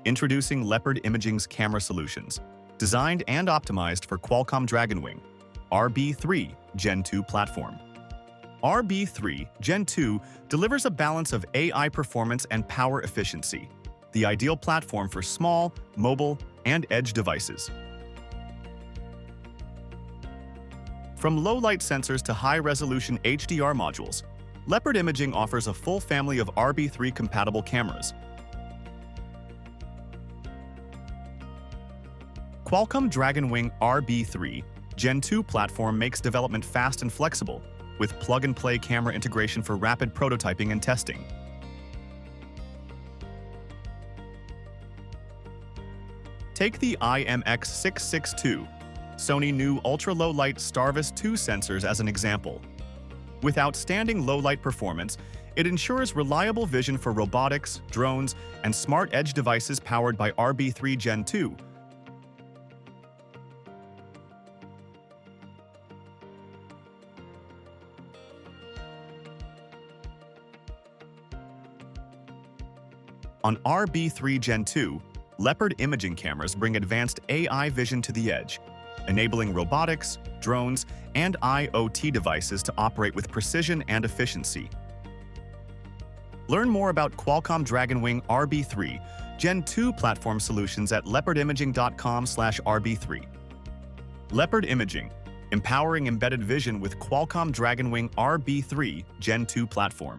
Introducing Leopard Imaging's camera solutions, designed and optimized for Qualcomm Dragonwing RB3 Gen2 platform. RB3 Gen2 delivers a balance of AI performance and power efficiency, the ideal platform for small, mobile, and edge devices. From low-light sensors to high-resolution HDR modules, Leopard Imaging offers a full family of RB3-compatible cameras. Qualcomm Dragonwing RB3 Gen2 platform makes development fast and flexible, with plug-and-play camera integration for rapid prototyping and testing. Take the IMX662 Sony new ultra-low-light Starvis 2 sensors as an example. With outstanding low-light performance, it ensures reliable vision for robotics, drones, and smart edge devices powered by RB3 Gen2. On RB3 Gen2, Leopard Imaging cameras bring advanced AI vision to the edge, enabling robotics, drones, and IoT devices to operate with precision and efficiency. Learn more about Qualcomm Dragonwing RB3 Gen2 platform solutions at leopardimaging.com/RB3. Leopard Imaging, empowering embedded vision with Qualcomm Dragonwing RB3 Gen2 platform.